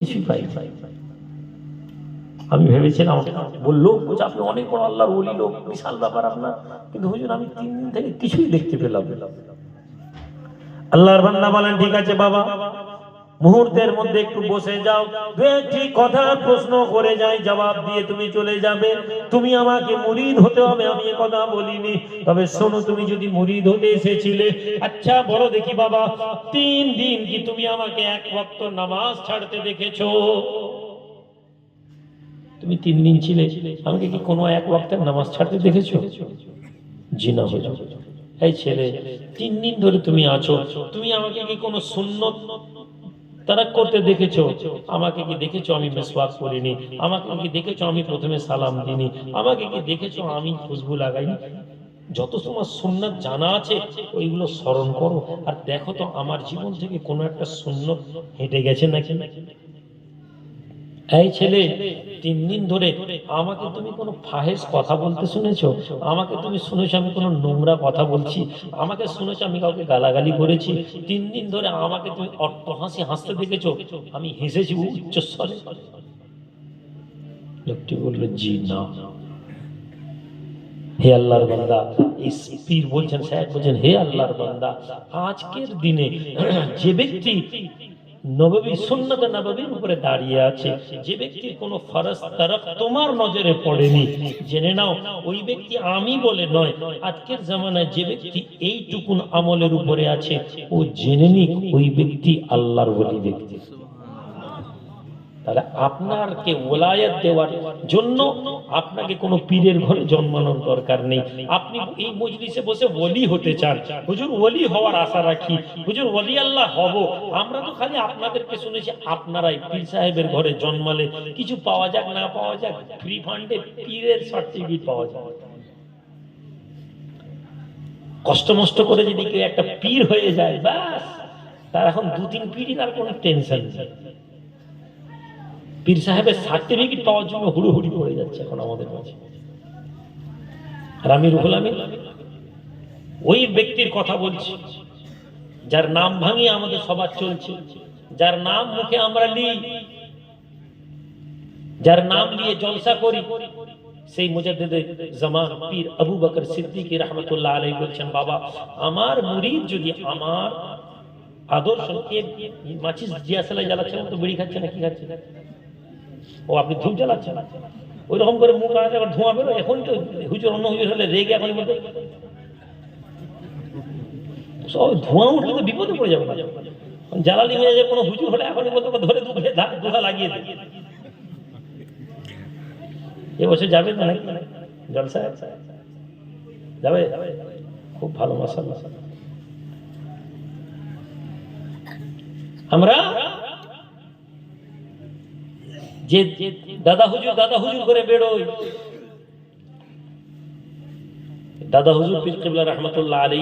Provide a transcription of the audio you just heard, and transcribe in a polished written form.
কিছুই পাই। আমি ভেবেছিলাম বললো আপনি অনেক বড় আল্লাহর ওলি লোক, বিশাল ব্যাপার আপনার, কিন্তু হুজুর আমি 3 দিন থেকে কিছুই দেখতে পেলাম। আল্লাহর বান্দা বলেন ঠিক আছে বাবা, মুহূর্তের মধ্যে একটু বসে যাও, দু একটি কথা প্রশ্ন করে যাই, জবাব দিয়ে তুমি চলে যাবে। তুমি আমাকে মুরিদ হতে হবে আমি এ কথা বলিনি, তবে শোনো, তুমি যদি মুরিদ হতে এসেছিলে, আচ্ছা বলো দেখি বাবা, 3 দিন কি তুমি আমাকে এক ওয়াক্ত নামাজ ছাড়তে দেখেছো? তুমি 3 দিন ছিলে, আমাকে কি কোনো এক ওয়াক্তের নামাজ ছাড়তে দেখেছো? জি না হুজুর। এই ছেলে, 3 দিন ধরে তুমি আছো, তুমি আমাকে কি কোনো সুন্নত তারাক করতে দেখেছো? আমাকে কি দেখেছো আমি মিসওয়াক করিনি? আমাকে কি দেখেছো আমি প্রথমে সালাম দিইনি? আমাকে কি দেখেছো আমি খুশবু লাগাইনি? যত তোমার সুন্নাত জানা আছে ওইগুলো স্মরণ করো, আর দেখো তো আমার জীবন থেকে কোনো একটা সুন্নত হেঁটে গেছে নাকি। এই ছেলে, 3 দিন ধরে আমাকে তুমি কোনো ফাহেস কথা বলতে শুনেছো? আমাকে তুমি শুনেছো আমি কোনো নোংরা কথা বলছি? আমাকে শুনেছো আমি কাউকে গালাগালি করেছি? 3 দিন ধরে আমাকে তুমি অট্টহাসি হাসতে দেখেছো? আমি হেসেছি উচ্চস্বরে? লোকটি বলল জি না। হে আল্লাহর বান্দা, এই পীর বলছেন, সাহেব বলছেন, হে আল্লাহর বান্দা, আজকের দিনে যে ব্যক্তি নববী সুন্নত নববীর উপরে দাঁড়িয়ে আছে, যে ব্যক্তির কোনো ফরজ তরফ তোমার নজরে পড়েনি, জেনে নাও ওই ব্যক্তি আমি বলে নয়, আজকের জামানায় যে ব্যক্তি এইটুকুন আমলের উপরে আছে, ও জেনে নিক ওই ব্যক্তি আল্লাহর ওলি ব্যক্তি। তাহলে আপনাকে ওলায়াত দেওয়ার জন্য আপনাকে কোনো পীরের ঘরে জন্মানোর দরকার নেই। আপনি এই মজলিসে বসে ওলি হতে চান, হুজুর ওলি হওয়ার আশা রাখি, হুজুর ওলি আল্লাহ হব, আমরা তো খালি আপনাদেরকে শুনেছি আপনারাই পীর সাহেবের ঘরে জন্মালে কিছু পাওয়া যাক না পাওয়া যাক, ফ্রি ফান্ডে পীরের সার্টিফিকেট পাওয়া যায়। কষ্ট মষ্ট করে যদি কেউ একটা পীর হয়ে যায়, ব্যাস তার এখন 2-3 পিঢ়ির আর কোনো টেনশন নেই। পীর সাহেবের সার্টিফিকেট পাওয়ার জন্য হুড়োহুড়ি পড়ে যাচ্ছে এখন আমাদের মাঝে। আর আমি রুহুল আমিন ওই ব্যক্তির কথা বলছি যার নাম ভাঙিয়ে আমাদের সবার চলছে, যার নাম মুখে আমরা নিই, যার নাম নিয়ে জলসা করি, সেই মুজাদ্দিদে জামান পীর আবু বকর সিদ্দিকী রাহমাতুল্লাহ আলাইহি বলছেন, বাবা আমার মুরিদ যদি আমার আদর্শ মাচিস জিয়াসালাই জ্বালাচ্ছেন তো বিড়ি খাচ্ছে না কি খাচ্ছে? ও আপনি ধূপ জ্বালাচ্ছেন, ওই রকম করে মুখ আগে আবার ধোঁয়া বেরো। এখন তো হুজুর অন্য হুজুর হলে রেগে এখন বলতে সব ধোঁয়া উঠলে তো বিপদে পড়ে যাবে। জ্বালালি হয়ে যায় কোনো হুজুর হলে এখনই বলতে ধরে দুধা লাগিয়ে দেয়। এবছর যাবে না নাকি জলসা? যাবে? খুব ভালো, মাশাআল্লাহ। আমরা যে দাদা হুজুর করে বেরোই, দাদা হুজুর পীর কিবলা রাহমাতুল্লাহ আলাইহি